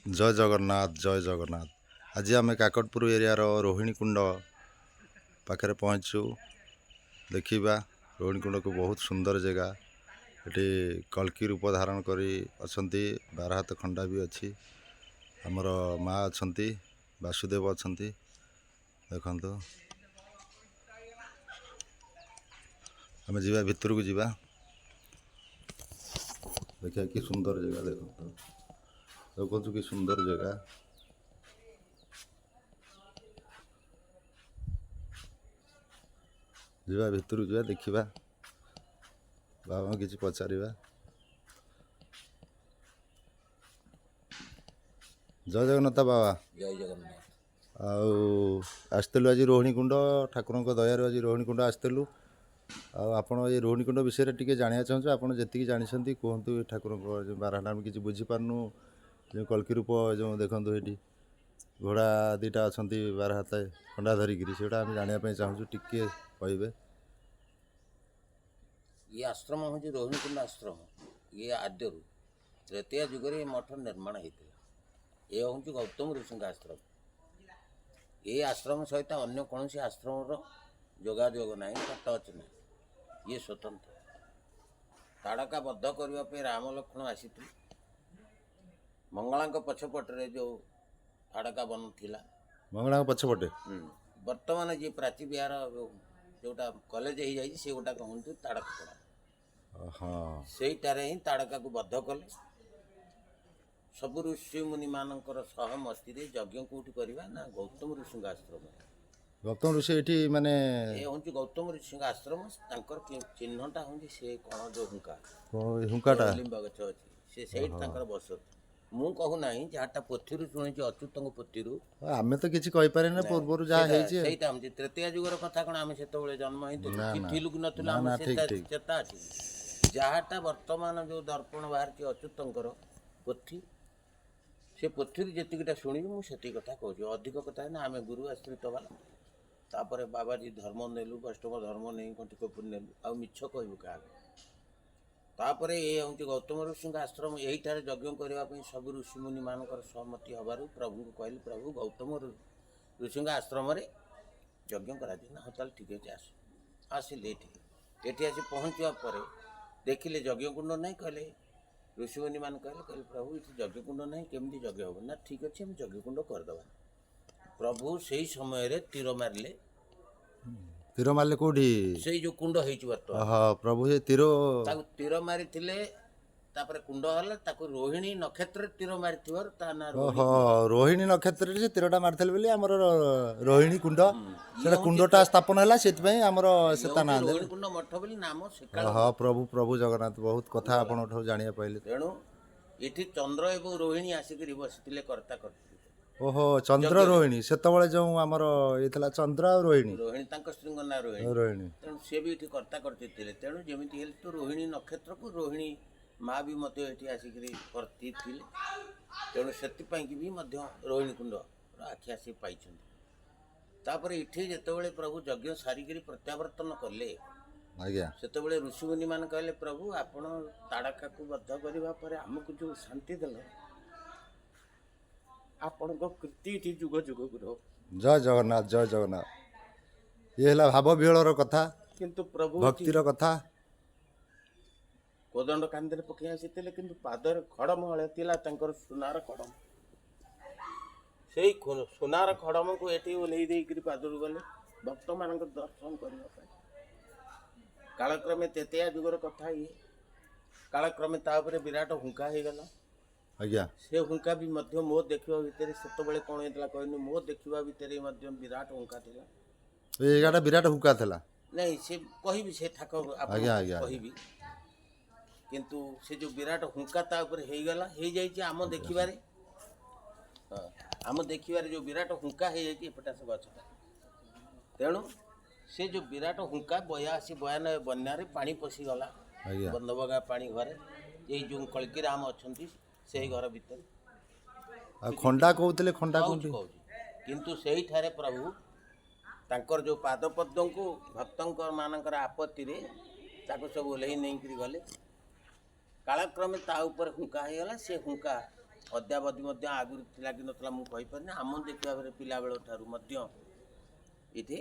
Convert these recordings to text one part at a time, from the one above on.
जय जगन्नाथ जय जगन्नाथ। आज आम काकटपुर एरियार रोहिणी कुंड पाखे पहुँचु। देखा रोहिणी कुंड को बहुत सुंदर जगह। ये कल्की रूप धारण कर बार हाथ खंडा भी अच्छी। आमर माँ अच्छा वासुदेव अच्छा देखु। आम जा भितर को जा देखा कि सुंदर जगह देखु कि सुंदर जगह। जा भितर जा देखा बाबा किसी पचार। जय जगन्नाथ बाबा। जय जगन्नाथ। आसलु आज रोहिणी कुंड ठाकुर दयार आज रोहिणी कुंड आसलु। आपण ये रोहिणी कुंड विषय टी जाना चाहूँ। आप जी जानते कहतु ठाकुर बारहाट किसी बुझीपारनु। जो कल्की रूप जो देखते ये घोड़ा दीटा अच्छा बार हाथ खंडा धरिकी से जानापी चाहूँ टी कहे। ये आश्रम हूँ रोहिणी कुंड आश्रम। ये आद्य त्रेतया जुगे मठ निर्माण होता। ये हूँ गौतम ऋषि आश्रम। ये आश्रम सहित अन्य कौन आश्रम जोगाजोग ना टच ना। ये स्वतंत्र ताड़का बद्ध करने राम लक्ष्मण आसी मंगला पछपटे जो ताड़का बन थिला। मंगला पछपटे वर्तमान जी प्राची विहार जोटा कॉलेज हो जाए से गोटा कहते ताड़का हाँ सेटार ही ताड़का को बद्ध कले। सब ऋषि मुनि मानकर सहमस्ती यज्ञ कौटी करवा ना गौतम ऋषि आश्रम। गौतम ऋषि ये माने ये हूँ गौतम ऋषि आश्रम। चिन्हटा हूँ से कौन जो हुंका हुंकाटा लिंब गछ अच्छी से बस। मु कहूना जहाँटा पोथी शुणी अच्युत पोथी आमे तो किसी कहीपर ना पूर्व जहाँ तृतीय जुगर कथा कौन आम से जन्म होलु कि ना चेता अच्छी। जहाँटा वर्तमान जो दर्पण बाहर अच्युतर पोथी से पोथी जीटा शुणी मुझे कथा कहूँ। अधिक कथा ना आम गुरु आश्रित वाला तापर बाबाजी धर्म नेलु वैष्णव धर्म नहीं कंटिकपुर नेलु आ मिछ कहू क्या। तापर ये हूँ गौतम ऋषि आश्रम। यही यज्ञ करने सब ऋषिमुनि मान सहमति हबार प्रभु को कहले प्रभु गौतम ऋषि आश्रम यज्ञ करा हाँ चल ठीक है आस आसिले ये आसी पहुँचा पर देखिले यज्ञ कुंड ना कहले ऋषिमुनि मान कहले प्रभु ये यज्ञ कुंड ना केमती यज्ञ हम ना ठीक अच्छे हम यज्ञ कुंड करदे। प्रभु से समय तीर मारे कौटी से जो कुंड हाँ प्रभु ये तीर मारी कुंड है रोहिणी नक्षत्र तीर मारी रोहिणी नक्षत्र से तीरटा मारी आमर रोहिणी कुंड से कुंडटा स्थापन है से रोहिणी कुंड मठ बोली नाम। हाँ प्रभु प्रभु जगन्नाथ बहुत कथा आप जाना पाइले। तेणु ये चंद्र एवं रोहिणी आसिक बसी कर्ता करते। ओहो चंद्र रोहिणी से जो आमर ये चंद्र और रोहिणी रोहिणी स्त्री ना रोहिणी रोहिणी तेणु सी भी कर्ता करते। तेणु जमी तो रोहिणी नक्षत्र को रोहिणी माँ भी मत ये आसिक करती तेणु से भी रोहिणी कुंड आखि आसी पाई। तापर ये जिते प्रभु यज्ञ सारिकी प्रत्यावर्तन कले से ऋषिमुनि मान कहले प्रभु आपण ताड़का को बद्ध करने आमको जो शांति देल आपण कीर्ति जुग जुग गुरु। जय जगन्नाथ जय जगन्नाथ। ये है भाव विहल कथा किंतु प्रभु भक्तिर कथा। कोदंड कांदे पकई आसी किंतु पादर खड़म हले सुनार खड़म से सुनार खड़म को ये ओल्लई पादर गले भक्त मान दर्शन करने। कालक्रमे तेतया जुगर कथा ये कालक्रमे तापर विराट हुंका हो गला। आज्ञा से हुंका भी मो देखा भितर से कौन होता कहनी मो देखा भितर विराट हुंका था। विराट हुंका था नहीं से कहि से ठाक कहि किंतु से जो विराट हुंका तापर हो गला हो जाए आम देखिबारे आम देखिबारे जो विराट हुंका हो जाए एपटा सब गछटा। तेणु से जो विराट हुंका 82-92 बन्यारे पानी पशिगला बंधबगा पानी घरे ये जो कल्की राम अच्छा से घर भीतर खंडा कहते खंडा किंतु से प्रभु तांकर जो पाद पद्म को भक्त मानकर आपत्ति सब ओल्लई नहीं गले। कालक्रमे ता ऊपर हुंका होगला से हुंका ଅଦ୍ୟାବଧି ମଧ୍ୟ ଆଗରୁ ଥିଲା କି ନଥିଲା ମୁଁ କହିପାରୁନି। ଆମ ଦେଖିବା ପରେ ପିଲାବେଳ ଠାରୁ ମଧ୍ୟ ଏଠି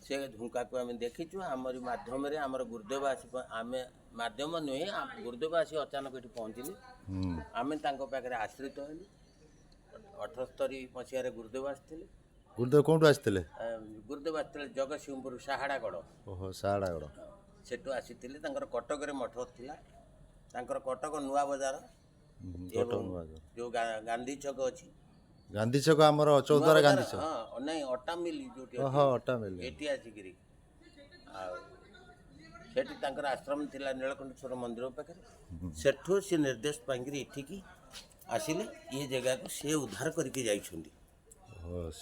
ସେ ଝୁଙ୍କାକୁ ଆମେ ଦେଖିଛୁ। ଆମରି ମାଧ୍ୟମରେ ଆମର ଗୁରୁଦେବ ଆସି ଆମେ ମାଧ୍ୟମ ନୁହେଁ, ଗୁରୁଦେବ ଆସି ଅଚାନକ ଏଠି ପହଞ୍ଚିଲେ। ଆମେ ତାଙ୍କ ପାଖରେ ଆଶ୍ରିତ ହେଲୁ। 78 ମସିହାରେ ଗୁରୁଦେବ ଆସିଥିଲେ। ଗୁରୁଦେବ କେଉଁଠୁ ଆସିଥିଲେ? ଗୁରୁଦେବ ଆସିଥିଲେ ଜଗତସିଂହପୁର ସାହାଡ଼ାଗଡ଼। ଓହୋ, ସାହାଡ଼ାଗଡ଼। ସେଠୁ ଆସିଥିଲେ। ତାଙ୍କର କଟକରେ ମଠ ଥିଲା। ତାଙ୍କର କଟକ ନୂଆ ବଜାର ଏବଂ ଯେଉଁ ଗାନ୍ଧୀ ଛକ ଅଛି, ଗାନ୍ଧୀ ଛକ ଆମର ଚୌଦ୍ୱାର ଗାନ୍ଧୀ ଛକ। ହଁ ନାଇଁ, ଅଟା ମିଲ୍ ଯେଉଁଠି ଅଟା ମିଲ୍ ଏଠି ଆସିକିରି ଆଉ ସେଠି ତାଙ୍କର ଆଶ୍ରମ ଥିଲା ନୀଳକଣ୍ଠେଶ୍ୱର ମନ୍ଦିର ପାଖରେ। ସେଠୁ ସେ ନିର୍ଦ୍ଦେଶ ପାଇକିରି ଏଠିକି ଆସିଲେ। ଏ ଜାଗାକୁ ସେ ଉଦ୍ଧାର କରିକି ଯାଇଛନ୍ତି।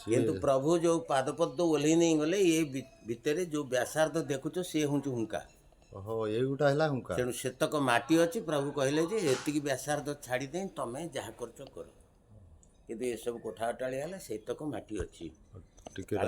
କିନ୍ତୁ ପ୍ରଭୁ ଯେଉଁ ପାଦପଦ୍ମ ଓହ୍ଲେଇ ନେଇ ଗଲେ, ଏ ଭିତରେ ଯେଉଁ ବ୍ୟାସାର୍ଧ ଦେଖୁଛ ସେ ହେଉଛି ହୁଙ୍କା। ଓହୋ, ଏଇଗୁଟା ହେଲା ହୁଙ୍କା। ତେଣୁ ସେତକ ମାଟି ଅଛି। ପ୍ରଭୁ କହିଲେ ଯେ ଏତିକି ବ୍ୟାସାର୍ଧ ଛାଡ଼ିଦେଇ ତମେ ଯାହା କରୁଛ କର। କିନ୍ତୁ ଏସବୁ କୋଠା ଅଟାଳି ହେଲା, ସେଇତକ ମାଟି ଅଛି। ଟିକେ